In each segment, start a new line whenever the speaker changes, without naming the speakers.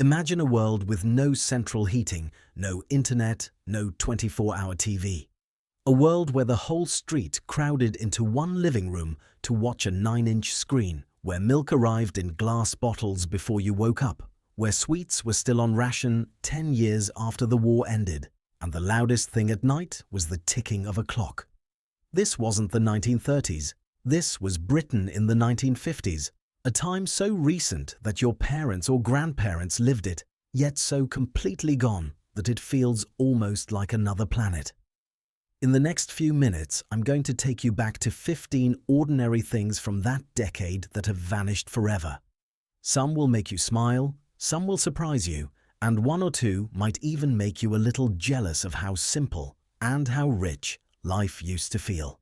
Imagine a world with no central heating, no internet, no 24-hour TV. A world where the whole street crowded into one living room to watch a 9-inch screen, where milk arrived in glass bottles before you woke up, where sweets were still on ration 10 years after the war ended, and the loudest thing at night was the ticking of a clock. This wasn't the 1930s. This was Britain in the 1950s, a time so recent that your parents or grandparents lived it, yet so completely gone that it feels almost like another planet. In the next few minutes, I'm going to take you back to 15 ordinary things from that decade that have vanished forever. Some will make you smile, some will surprise you, and one or two might even make you a little jealous of how simple and how rich life used to feel.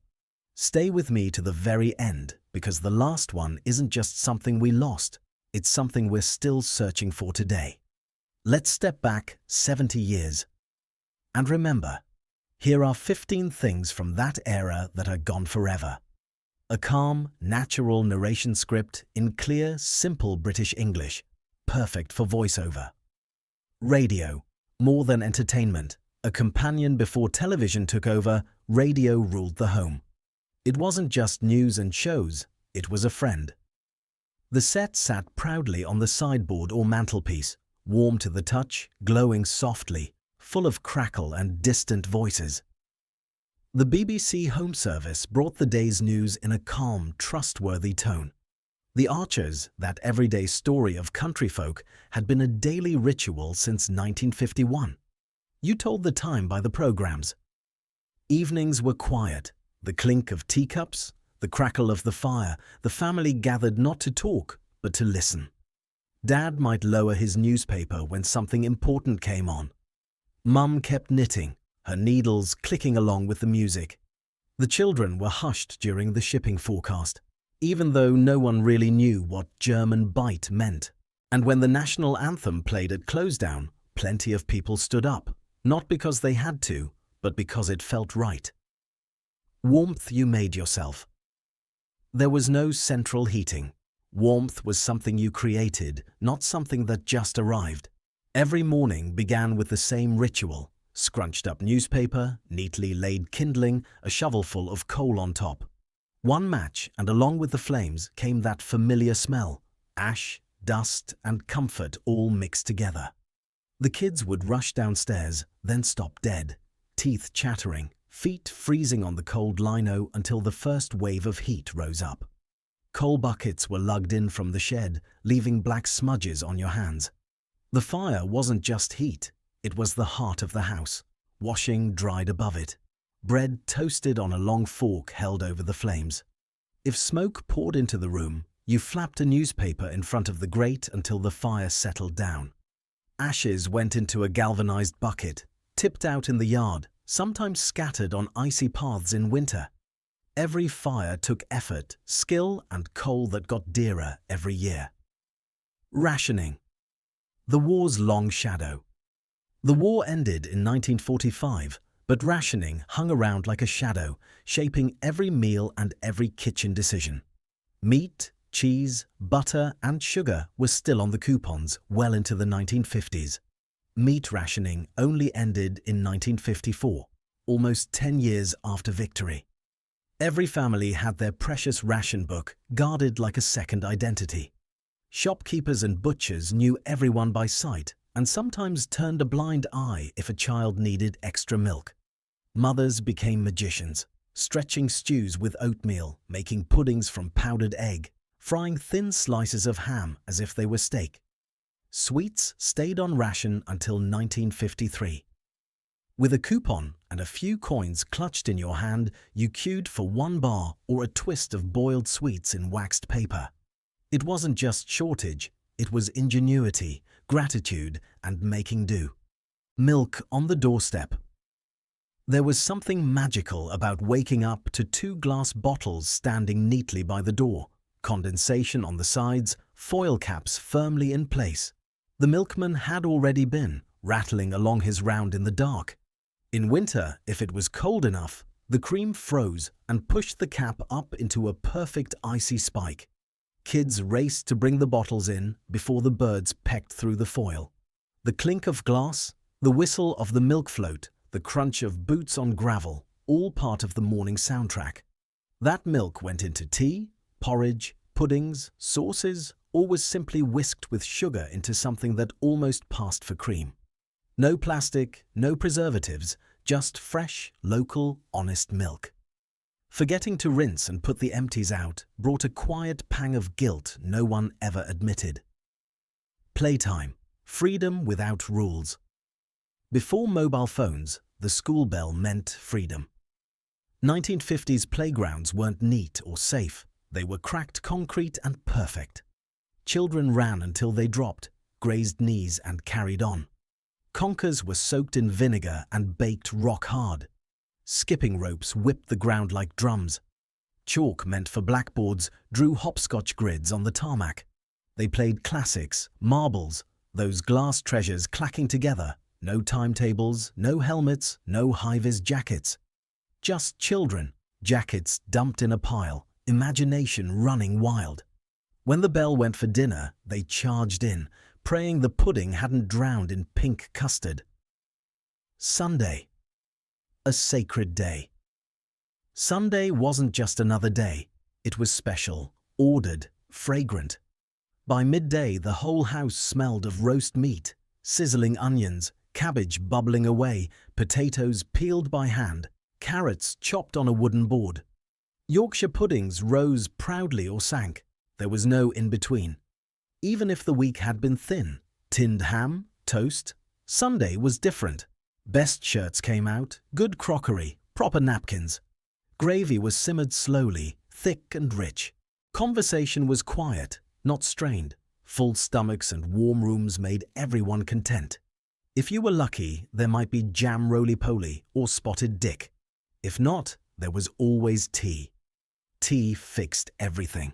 Stay with me to the very end, because the last one isn't just something we lost, it's something we're still searching for today. Let's step back 70 years. And remember, here are 15 things from that era that are gone forever. A calm, natural narration script in clear, simple British English, perfect for voiceover. Radio, more than entertainment. A companion before television took over, radio ruled the home. It wasn't just news and shows, it was a friend. The set sat proudly on the sideboard or mantelpiece, warm to the touch, glowing softly, full of crackle and distant voices. The BBC Home Service brought the day's news in a calm, trustworthy tone. The Archers, that everyday story of country folk, had been a daily ritual since 1951. You told the time by the programmes. Evenings were quiet. The clink of teacups, the crackle of the fire, the family gathered not to talk, but to listen. Dad might lower his newspaper when something important came on. Mum kept knitting, her needles clicking along with the music. The children were hushed during the shipping forecast, even though no one really knew what German bite meant. And when the national anthem played at close-down, plenty of people stood up, not because they had to, but because it felt right. Warmth you made yourself. There was no central heating. Warmth was something you created, not something that just arrived. Every morning began with the same ritual: scrunched up newspaper, neatly laid kindling, a shovelful of coal on top. One match, and along with the flames came that familiar smell: ash, dust, and comfort all mixed together. The kids would rush downstairs, then stop dead, teeth chattering, feet freezing on the cold lino until the first wave of heat rose up. Coal buckets were lugged in from the shed, leaving black smudges on your hands. The fire wasn't just heat, it was the heart of the house. Washing dried above it. Bread toasted on a long fork held over the flames. If smoke poured into the room, you flapped a newspaper in front of the grate until the fire settled down. Ashes went into a galvanized bucket, tipped out in the yard, sometimes scattered on icy paths in winter. Every fire took effort, skill, and coal that got dearer every year. Rationing. The war's long shadow. The war ended in 1945, but rationing hung around like a shadow, shaping every meal and every kitchen decision. Meat, cheese, butter, and sugar were still on the coupons well into the 1950s. Meat rationing only ended in 1954, almost 10 years after victory. Every family had their precious ration book, guarded like a second identity. Shopkeepers and butchers knew everyone by sight and sometimes turned a blind eye if a child needed extra milk. Mothers became magicians, stretching stews with oatmeal, making puddings from powdered egg, frying thin slices of ham as if they were steak. Sweets stayed on ration until 1953. With a coupon and a few coins clutched in your hand, you queued for 1 bar or a twist of boiled sweets in waxed paper. It wasn't just shortage, it was ingenuity, gratitude, and making do. Milk on the doorstep. There was something magical about waking up to 2 glass bottles standing neatly by the door, condensation on the sides, foil caps firmly in place. The milkman had already been, rattling along his round in the dark. In winter, if it was cold enough, the cream froze and pushed the cap up into a perfect icy spike. Kids raced to bring the bottles in before the birds pecked through the foil. The clink of glass, the whistle of the milk float, the crunch of boots on gravel, all part of the morning soundtrack. That milk went into tea, porridge, puddings, sauces, or was simply whisked with sugar into something that almost passed for cream. No plastic, no preservatives, just fresh, local, honest milk. Forgetting to rinse and put the empties out brought a quiet pang of guilt no one ever admitted. Playtime. Freedom without rules. Before mobile phones, the school bell meant freedom. 1950s playgrounds weren't neat or safe. They were cracked concrete and perfect. Children ran until they dropped, grazed knees and carried on. Conkers were soaked in vinegar and baked rock hard. Skipping ropes whipped the ground like drums. Chalk meant for blackboards drew hopscotch grids on the tarmac. They played classics, marbles, those glass treasures clacking together. No timetables, no helmets, no high-vis jackets. Just children, jackets dumped in a pile, imagination running wild. When the bell went for dinner, they charged in, praying the pudding hadn't drowned in pink custard. Sunday. A sacred day. Sunday wasn't just another day. It was special, ordered, fragrant. By midday, the whole house smelled of roast meat, sizzling onions, cabbage bubbling away, potatoes peeled by hand, carrots chopped on a wooden board. Yorkshire puddings rose proudly or sank. There was no in-between. Even if the week had been thin, tinned ham, toast, Sunday was different. Best shirts came out, good crockery, proper napkins. Gravy was simmered slowly, thick and rich. Conversation was quiet, not strained. Full stomachs and warm rooms made everyone content. If you were lucky, there might be jam roly-poly or spotted dick. If not, there was always tea. Tea fixed everything.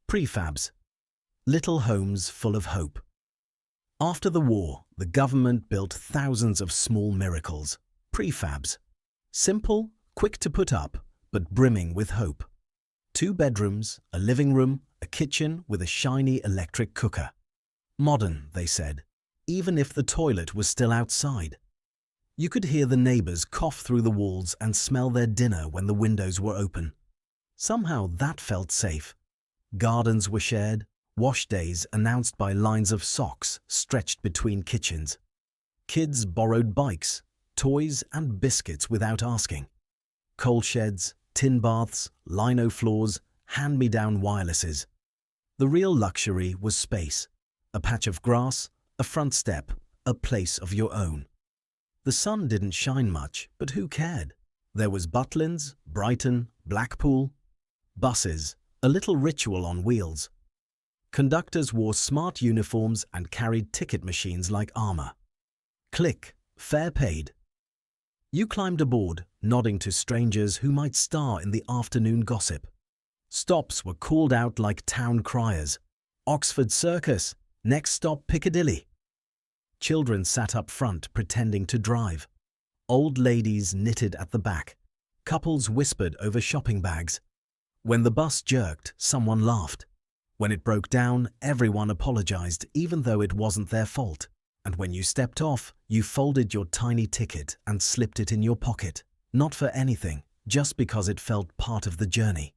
Prefabs. Little homes full of hope. After the war, the government built thousands of small miracles. Prefabs. Simple, quick to put up, but brimming with hope. 2 bedrooms, a living room, a kitchen with a shiny electric cooker. Modern, they said, even if the toilet was still outside. You could hear the neighbours cough through the walls and smell their dinner when the windows were open. Somehow that felt safe. Gardens were shared, wash days announced by lines of socks stretched between kitchens. Kids borrowed bikes, toys and biscuits without asking. Coal sheds, tin baths, lino floors, hand-me-down wirelesses. The real luxury was space. A patch of grass, a front step, a place of your own. The sun didn't shine much, but who cared? There was Butlins, Brighton, Blackpool. Buses, a little ritual on wheels. Conductors wore smart uniforms and carried ticket machines like armour. Click, fare paid. You climbed aboard, nodding to strangers who might star in the afternoon gossip. Stops were called out like town criers. Oxford Circus, next stop Piccadilly. Children sat up front pretending to drive. Old ladies knitted at the back. Couples whispered over shopping bags. When the bus jerked, someone laughed. When it broke down, everyone apologized, even though it wasn't their fault. And when you stepped off, you folded your tiny ticket and slipped it in your pocket. Not for anything, just because it felt part of the journey.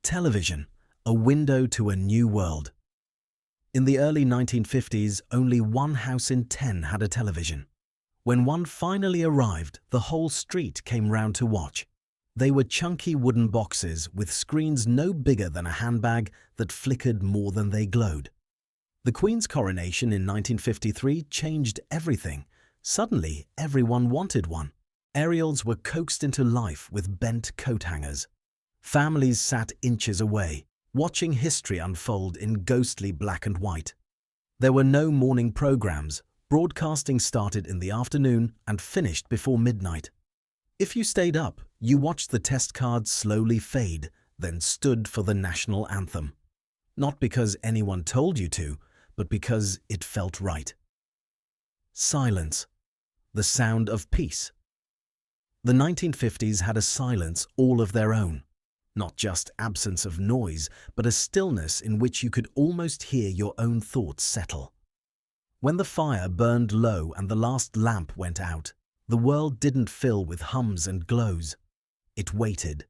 Television, a window to a new world. In the early 1950s, only 1 house in 10 had a television. When one finally arrived, the whole street came round to watch. They were chunky wooden boxes with screens no bigger than a handbag that flickered more than they glowed. The Queen's coronation in 1953 changed everything. Suddenly, everyone wanted one. Aerials were coaxed into life with bent coat hangers. Families sat inches away, watching history unfold in ghostly black and white. There were no morning programs. Broadcasting started in the afternoon and finished before midnight. If you stayed up, you watched the test cards slowly fade, then stood for the national anthem. Not because anyone told you to, but because it felt right. Silence. The sound of peace. The 1950s had a silence all of their own. Not just absence of noise, but a stillness in which you could almost hear your own thoughts settle. When the fire burned low and the last lamp went out, the world didn't fill with hums and glows. It waited.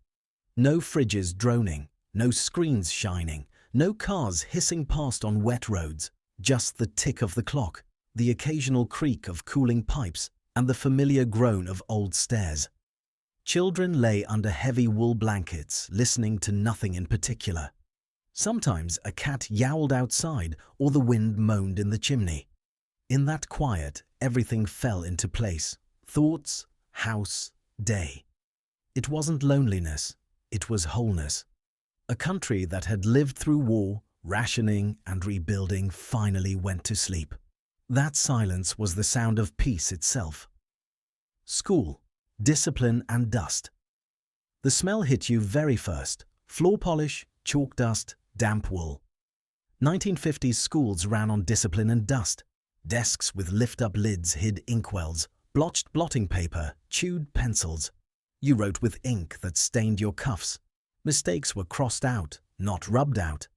No fridges droning, no screens shining, no cars hissing past on wet roads, just the tick of the clock, the occasional creak of cooling pipes, and the familiar groan of old stairs. Children lay under heavy wool blankets, listening to nothing in particular. Sometimes a cat yowled outside or the wind moaned in the chimney. In that quiet, everything fell into place. Thoughts, house, day. It wasn't loneliness, it was wholeness. A country that had lived through war, rationing and rebuilding finally went to sleep. That silence was the sound of peace itself. School, discipline and dust. The smell hit you very first. Floor polish, chalk dust, damp wool. 1950s schools ran on discipline and dust. Desks with lift-up lids hid inkwells, blotched blotting paper, chewed pencils. You wrote with ink that stained your cuffs. Mistakes were crossed out, not rubbed out.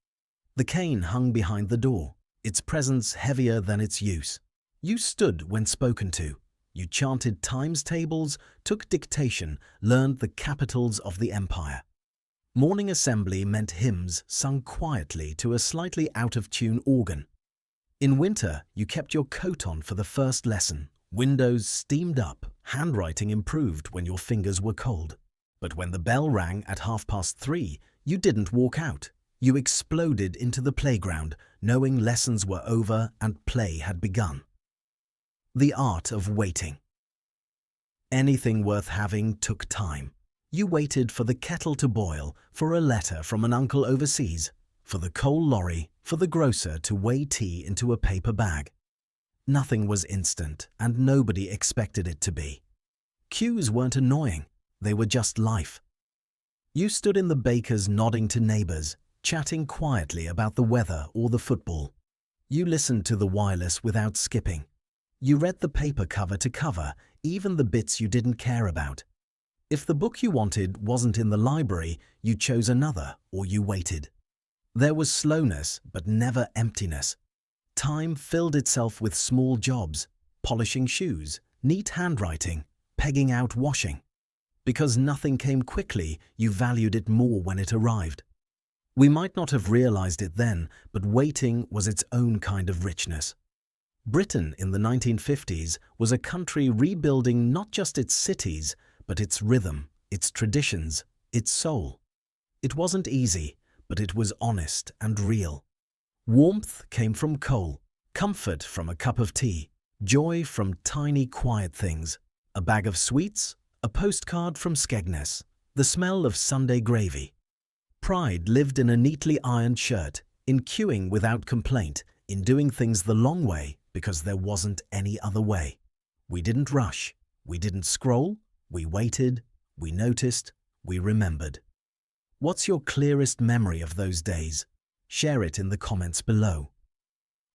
The cane hung behind the door, its presence heavier than its use. You stood when spoken to. You chanted times tables, took dictation, learned the capitals of the empire. Morning assembly meant hymns sung quietly to a slightly out-of-tune organ. In winter, you kept your coat on for the first lesson. Windows steamed up, handwriting improved when your fingers were cold. But when the bell rang at 3:30, you didn't walk out. You exploded into the playground, knowing lessons were over and play had begun. The art of waiting. Anything worth having took time. You waited for the kettle to boil, for a letter from an uncle overseas, for the coal lorry, for the grocer to weigh tea into a paper bag. Nothing was instant, and nobody expected it to be. Queues weren't annoying, they were just life. You stood in the baker's nodding to neighbours, chatting quietly about the weather or the football. You listened to the wireless without skipping. You read the paper cover to cover, even the bits you didn't care about. If the book you wanted wasn't in the library, you chose another or you waited. There was slowness, but never emptiness. Time filled itself with small jobs, polishing shoes, neat handwriting, pegging out washing. Because nothing came quickly, you valued it more when it arrived. We might not have realized it then, but waiting was its own kind of richness. Britain in the 1950s was a country rebuilding not just its cities, but its rhythm, its traditions, its soul. It wasn't easy, but it was honest and real. Warmth came from coal, comfort from a cup of tea, joy from tiny quiet things, a bag of sweets, a postcard from Skegness, the smell of Sunday gravy. Pride lived in a neatly ironed shirt, in queuing without complaint, in doing things the long way because there wasn't any other way. We didn't rush, we didn't scroll, we waited, we noticed, we remembered. What's your clearest memory of those days? Share it in the comments below.